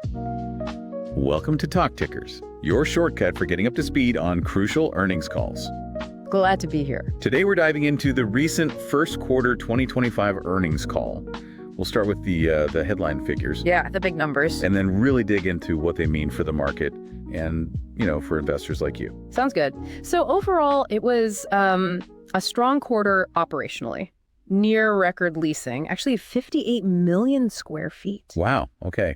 Welcome to Talk Tickers, your shortcut for getting up to speed on crucial earnings calls. Glad to be here. Today we're diving into the recent first quarter 2025 earnings call. We'll start with the headline figures. Yeah, the big numbers. And then really dig into what they mean for the market and, for investors like you. Sounds good. So overall, it was a strong quarter operationally. Near record leasing, actually 58 million square feet. Wow. Okay.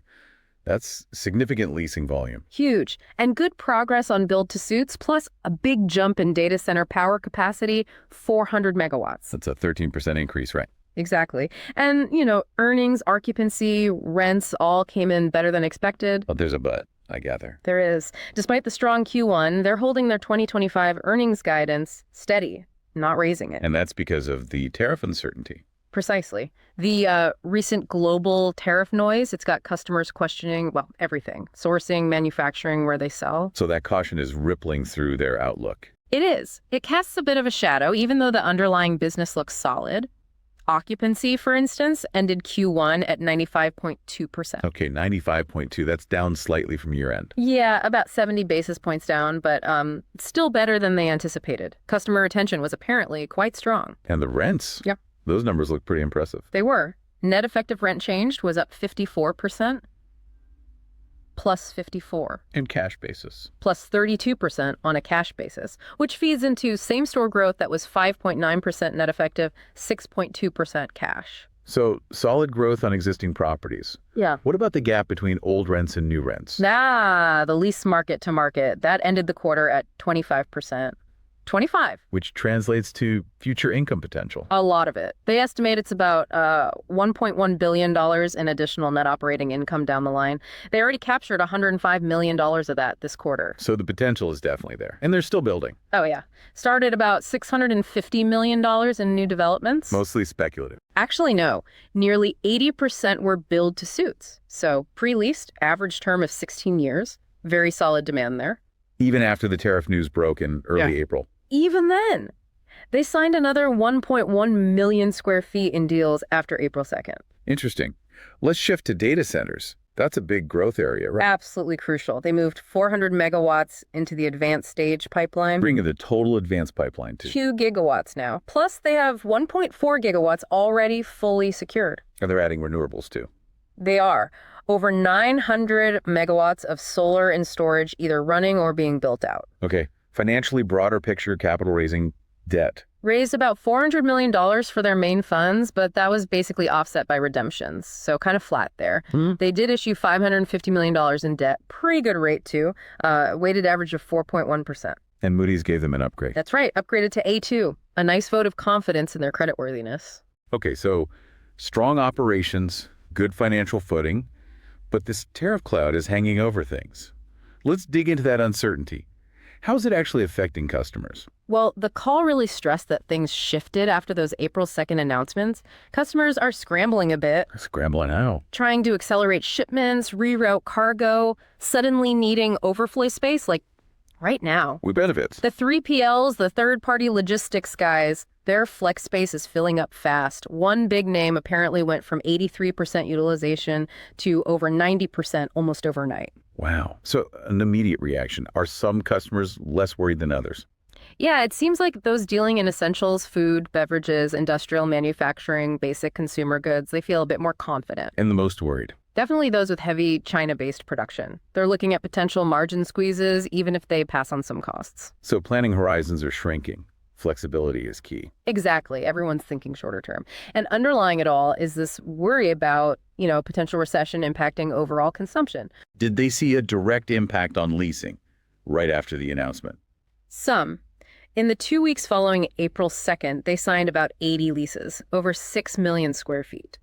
That's significant leasing volume. Huge. And good progress on build to suits, plus a big jump in data center power capacity, 400 megawatts. That's a 13% increase, right? Exactly. And, earnings, occupancy, rents all came in better than expected. But there's a but, I gather. There is. Despite the strong Q1, they're holding their 2025 earnings guidance steady, not raising it. And that's because of the tariff uncertainty. Precisely. The recent global tariff noise, it's got customers questioning, everything. Sourcing, manufacturing, where they sell. So that caution is rippling through their outlook. It is. It casts a bit of a shadow, even though the underlying business looks solid. Occupancy, for instance, ended Q1 at 95.2%. Okay, 95.2. That's down slightly from year end. Yeah, about 70 basis points down, but still better than they anticipated. Customer retention was apparently quite strong. And the rents? Yep. Those numbers look pretty impressive. They were. Net effective rent changed was up 54%, plus 54. In cash basis. Plus 32% on a cash basis, which feeds into same-store growth that was 5.9% net effective, 6.2% cash. So solid growth on existing properties. Yeah. What about the gap between old rents and new rents? The lease market to market, that ended the quarter at 25%. 25. Which translates to future income potential. A lot of it. They estimate it's about $1.1 billion in additional net operating income down the line. They already captured $105 million of that this quarter. So the potential is definitely there. And they're still building. Oh, yeah. Started about $650 million in new developments. Mostly speculative. Actually, no. Nearly 80% were build to suits. So pre-leased, average term of 16 years. Very solid demand there. Even after the tariff news broke in early April. Even then, they signed another 1.1 million square feet in deals after April 2nd. Interesting. Let's shift to data centers. That's a big growth area, right? Absolutely crucial. They moved 400 megawatts into the advanced stage pipeline. Bringing the total advanced pipeline to 2 gigawatts now. Plus, they have 1.4 gigawatts already fully secured. And they're adding renewables too. They are. Over 900 megawatts of solar and storage either running or being built out. Okay. Financially broader picture, capital raising, debt. Raised about $400 million for their main funds, but that was basically offset by redemptions, so kind of flat there. They did issue $550 million in debt. Pretty good rate, too. Weighted average of 4.1%. And Moody's gave them an upgrade. That's right. Upgraded to A2. A nice vote of confidence in their creditworthiness. Okay, so strong operations, good financial footing, but this tariff cloud is hanging over things. Let's dig into that uncertainty. How is it actually affecting customers? Well, the call really stressed that things shifted after those April 2nd announcements. Customers are scrambling a bit. Scrambling how? Trying to accelerate shipments, reroute cargo, suddenly needing overflow space like right now. We benefit. The 3PLs, the third-party logistics guys, their flex space is filling up fast. One big name apparently went from 83% utilization to over 90% almost overnight. Wow. So an immediate reaction. Are some customers less worried than others? Yeah, it seems like those dealing in essentials, food, beverages, industrial manufacturing, basic consumer goods, they feel a bit more confident. And the most worried? Definitely those with heavy China-based production. They're looking at potential margin squeezes, even if they pass on some costs. So planning horizons are shrinking. Flexibility is key. Exactly. Everyone's thinking shorter term. And underlying it all is this worry about, potential recession impacting overall consumption. Did they see a direct impact on leasing right after the announcement? Some. In the 2 weeks following April 2nd, they signed about 80 leases, over 6 million square feet,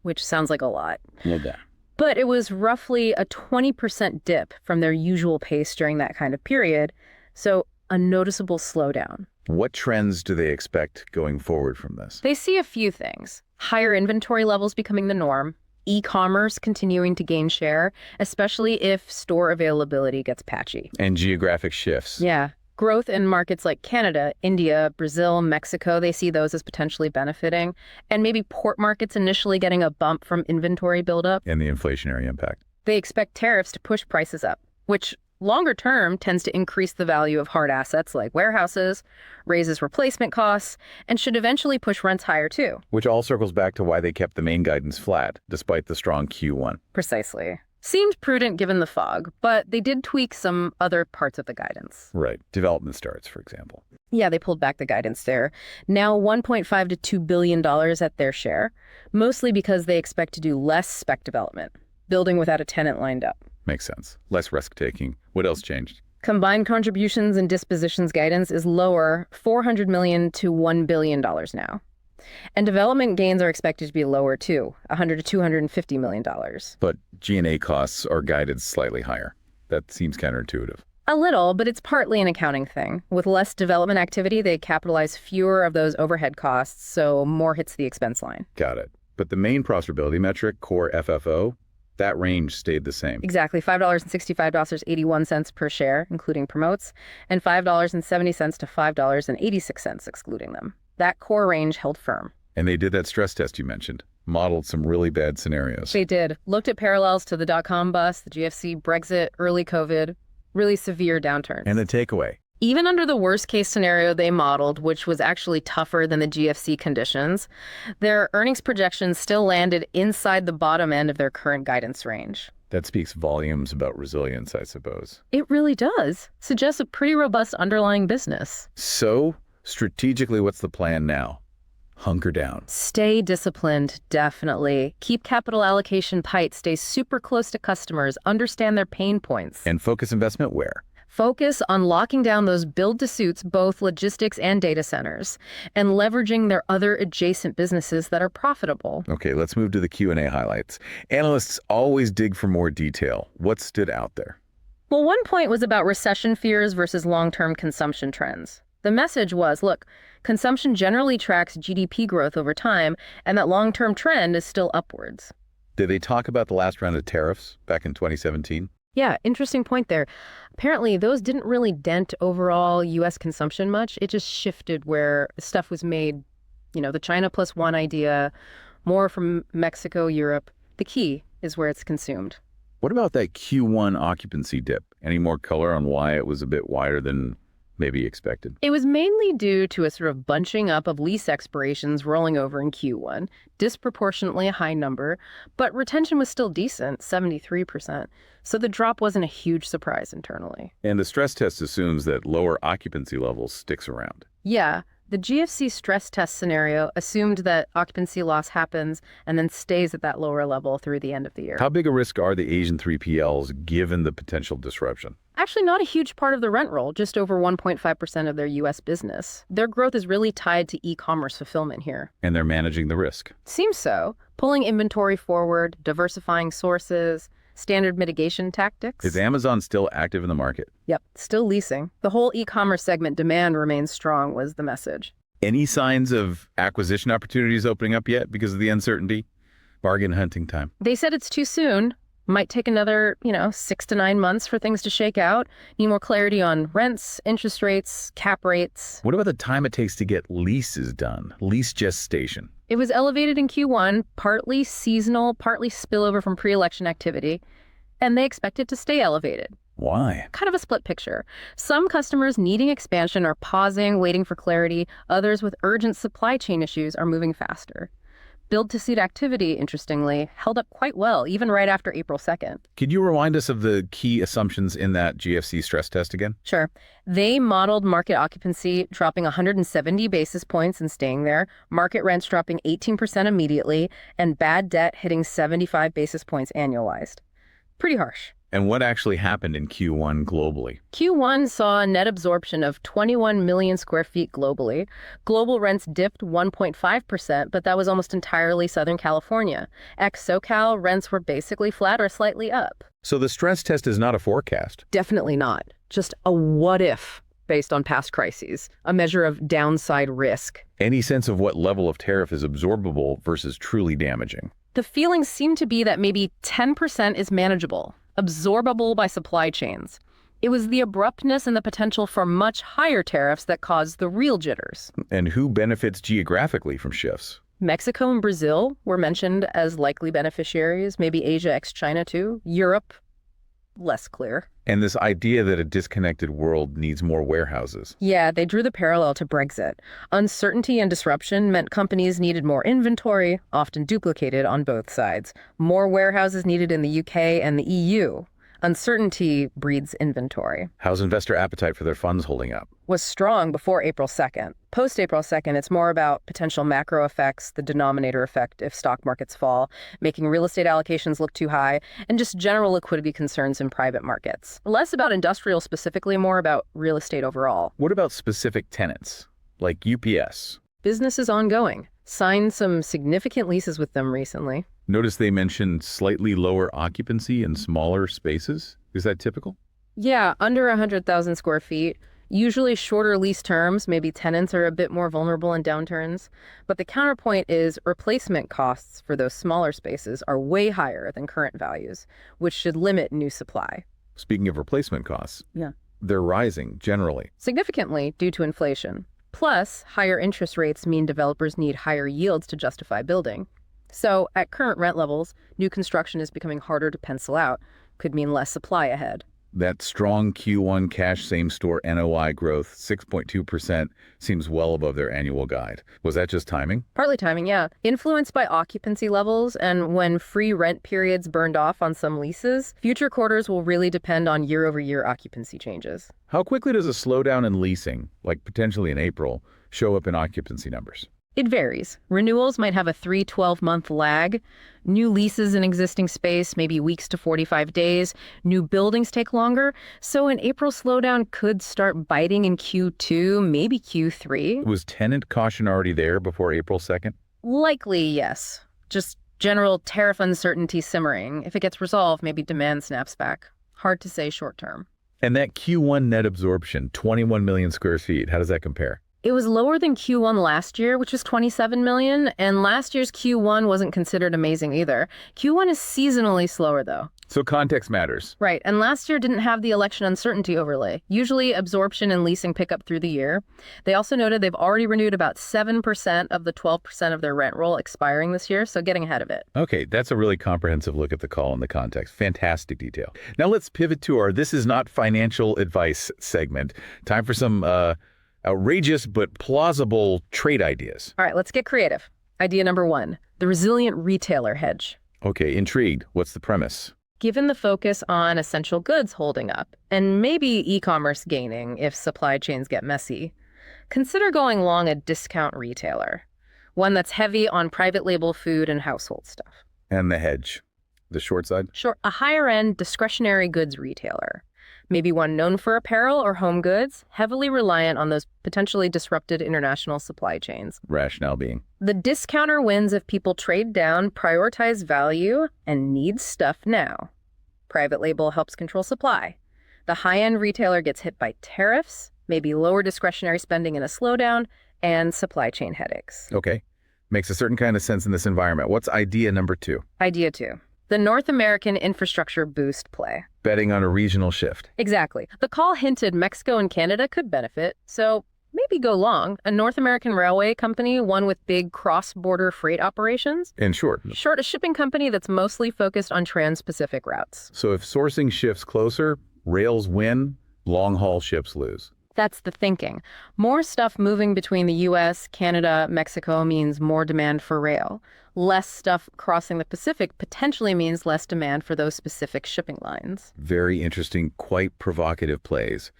which sounds like a lot. Love that. But it was roughly a 20% dip from their usual pace during that kind of period, so a noticeable slowdown. What trends do they expect going forward from this? They see a few things. Higher inventory levels becoming the norm, e-commerce continuing to gain share, especially if store availability gets patchy. And geographic shifts. Yeah. Growth in markets like Canada, India, Brazil, Mexico, they see those as potentially benefiting. And maybe port markets initially getting a bump from inventory buildup. And the inflationary impact. They expect tariffs to push prices up, which longer term tends to increase the value of hard assets like warehouses, raises replacement costs, and should eventually push rents higher too. Which all circles back to why they kept the main guidance flat, despite the strong Q1. Precisely. Seemed prudent given the fog, but they did tweak some other parts of the guidance. Right. Development starts, for example. Yeah, they pulled back the guidance there. Now $1.5 to $2 billion at their share, mostly because they expect to do less spec development, building without a tenant lined up. Makes sense. Less risk-taking. What else changed? Combined contributions and dispositions guidance is lower, $400 million to $1 billion now. And development gains are expected to be lower too, $100 to $250 million. But G&A costs are guided slightly higher. That seems counterintuitive. A little, but it's partly an accounting thing. With less development activity, they capitalize fewer of those overhead costs, so more hits the expense line. Got it. But the main profitability metric, core FFO, that range stayed the same. Exactly, $5.65.81 per share, including promotes, and $5.70 to $5.86, excluding them. That core range held firm. And they did that stress test you mentioned, modeled some really bad scenarios. They did. Looked at parallels to the dot-com bust, the GFC, Brexit, early COVID, really severe downturns. And the takeaway? Even under the worst-case scenario they modeled, which was actually tougher than the GFC conditions, their earnings projections still landed inside the bottom end of their current guidance range. That speaks volumes about resilience, I suppose. It really does. Suggests a pretty robust underlying business. So, strategically, what's the plan now? Hunker down. Stay disciplined, definitely. Keep capital allocation tight, stay super close to customers, understand their pain points. And focus investment where? Focus on locking down those build-to-suits, both logistics and data centers, and leveraging their other adjacent businesses that are profitable. Okay, let's move to the Q&A highlights. Analysts always dig for more detail. What stood out there? Well, one point was about recession fears versus long-term consumption trends. The message was, look, consumption generally tracks GDP growth over time, and that long-term trend is still upwards. Did they talk about the last round of tariffs back in 2017? Yeah, interesting point there. Apparently, those didn't really dent overall U.S. consumption much. It just shifted where stuff was made, the China plus one idea, more from Mexico, Europe. The key is where it's consumed. What about that Q1 occupancy dip? Any more color on why it was a bit wider than maybe expected? It was mainly due to a sort of bunching up of lease expirations rolling over in Q1, disproportionately a high number, but retention was still decent, 73%. So the drop wasn't a huge surprise internally. And the stress test assumes that lower occupancy levels sticks around. Yeah, the GFC stress test scenario assumed that occupancy loss happens and then stays at that lower level through the end of the year. How big a risk are the Asian 3PLs given the potential disruption? Actually, not a huge part of the rent roll, just over 1.5% of their U.S. business. Their growth is really tied to e-commerce fulfillment here. And they're managing the risk. Seems so. Pulling inventory forward, diversifying sources, standard mitigation tactics. Is Amazon still active in the market? Yep, still leasing. The whole e-commerce segment demand remains strong was the message. Any signs of acquisition opportunities opening up yet because of the uncertainty? Bargain hunting time. They said it's too soon. Might take another, 6 to 9 months for things to shake out. Need more clarity on rents, interest rates, cap rates. What about the time it takes to get leases done? Lease gestation. It was elevated in Q1, partly seasonal, partly spillover from pre-election activity, and they expect it to stay elevated. Why? Kind of a split picture. Some customers needing expansion are pausing, waiting for clarity. Others with urgent supply chain issues are moving faster. Build-to-suit activity, interestingly, held up quite well, even right after April 2nd. Could you remind us of the key assumptions in that GFC stress test again? Sure. They modeled market occupancy dropping 170 basis points and staying there, market rents dropping 18% immediately, and bad debt hitting 75 basis points annualized. Pretty harsh. And what actually happened in Q1 globally? Q1 saw a net absorption of 21 million square feet globally. Global rents dipped 1.5%, but that was almost entirely Southern California. Ex-SoCal, rents were basically flat or slightly up. So the stress test is not a forecast. Definitely not. Just a what-if based on past crises, a measure of downside risk. Any sense of what level of tariff is absorbable versus truly damaging? The feelings seem to be that maybe 10% is manageable, absorbable by supply chains. It was the abruptness and the potential for much higher tariffs that caused the real jitters. And who benefits geographically from shifts? Mexico and Brazil were mentioned as likely beneficiaries, maybe Asia ex-China too. Europe, less clear. And this idea that a disconnected world needs more warehouses. Yeah, they drew the parallel to Brexit. Uncertainty and disruption meant companies needed more inventory, often duplicated on both sides. More warehouses needed in the UK and the EU. Uncertainty breeds inventory. How's investor appetite for their funds holding up? Was strong before April 2nd. Post-April 2nd, it's more about potential macro effects, the denominator effect if stock markets fall, making real estate allocations look too high, and just general liquidity concerns in private markets. Less about industrial specifically, more about real estate overall. What about specific tenants, like UPS? Business is ongoing. Signed some significant leases with them recently. Notice they mentioned slightly lower occupancy in smaller spaces. Is that typical? Yeah, under 100,000 square feet. Usually shorter lease terms, maybe tenants are a bit more vulnerable in downturns. But the counterpoint is replacement costs for those smaller spaces are way higher than current values, which should limit new supply. Speaking of replacement costs, Yeah. they're rising generally. Significantly due to inflation. Plus, higher interest rates mean developers need higher yields to justify building. So, at current rent levels, new construction is becoming harder to pencil out. Could mean less supply ahead. That strong Q1 cash same-store NOI growth, 6.2%, seems well above their annual guide. Was that just timing? Partly timing, yeah. Influenced by occupancy levels, and when free rent periods burned off on some leases, future quarters will really depend on year-over-year occupancy changes. How quickly does a slowdown in leasing, like potentially in April, show up in occupancy numbers? It varies. Renewals might have a 3-12-month lag. New leases in existing space, maybe weeks to 45 days. New buildings take longer. So an April slowdown could start biting in Q2, maybe Q3. Was tenant caution already there before April 2nd? Likely, yes. Just general tariff uncertainty simmering. If it gets resolved, maybe demand snaps back. Hard to say short term. And that Q1 net absorption, 21 million square feet, how does that compare? It was lower than Q1 last year, which was 27 million, and last year's Q1 wasn't considered amazing either. Q1 is seasonally slower, though. So context matters. Right, and last year didn't have the election uncertainty overlay. Usually absorption and leasing pick up through the year. They also noted they've already renewed about 7% of the 12% of their rent roll expiring this year, so getting ahead of it. Okay, that's a really comprehensive look at the call and the context. Fantastic detail. Now let's pivot to our This Is Not Financial Advice segment. Time for some outrageous but plausible trade ideas. All right, let's get creative. Idea number 1, the resilient retailer hedge. Okay, intrigued. What's the premise? Given the focus on essential goods holding up, and maybe e-commerce gaining if supply chains get messy, consider going long a discount retailer, one that's heavy on private label food and household stuff. And the hedge, the short side? Sure, a higher-end discretionary goods retailer. Maybe one known for apparel or home goods, heavily reliant on those potentially disrupted international supply chains. Rationale being? The discounter wins if people trade down, prioritize value, and need stuff now. Private label helps control supply. The high-end retailer gets hit by tariffs, maybe lower discretionary spending in a slowdown, and supply chain headaches. Okay. Makes a certain kind of sense in this environment. What's idea number 2? Idea 2. The North American infrastructure boost play. Betting on a regional shift. Exactly. The call hinted Mexico and Canada could benefit, so maybe go long. A North American railway company, one with big cross-border freight operations. In short. Short, a shipping company that's mostly focused on trans-Pacific routes. So if sourcing shifts closer, rails win, long-haul ships lose. That's the thinking. More stuff moving between the U.S., Canada, Mexico means more demand for rail. Less stuff crossing the Pacific potentially means less demand for those specific shipping lines. Very interesting, quite provocative plays.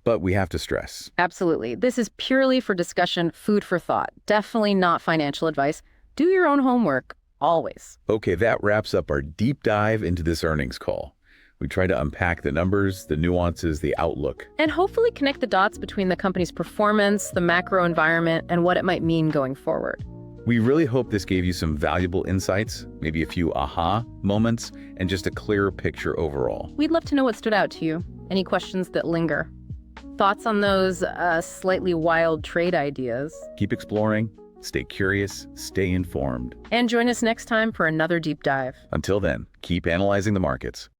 But we have to stress. Absolutely. This is purely for discussion, food for thought. Definitely not financial advice. Do your own homework, always. Okay, that wraps up our deep dive into this earnings call. We try to unpack the numbers, the nuances, the outlook. And hopefully connect the dots between the company's performance, the macro environment, and what it might mean going forward. We really hope this gave you some valuable insights, maybe a few aha moments, and just a clearer picture overall. We'd love to know what stood out to you. Any questions that linger? Thoughts on those slightly wild trade ideas? Keep exploring, stay curious, stay informed. And join us next time for another deep dive. Until then, keep analyzing the markets.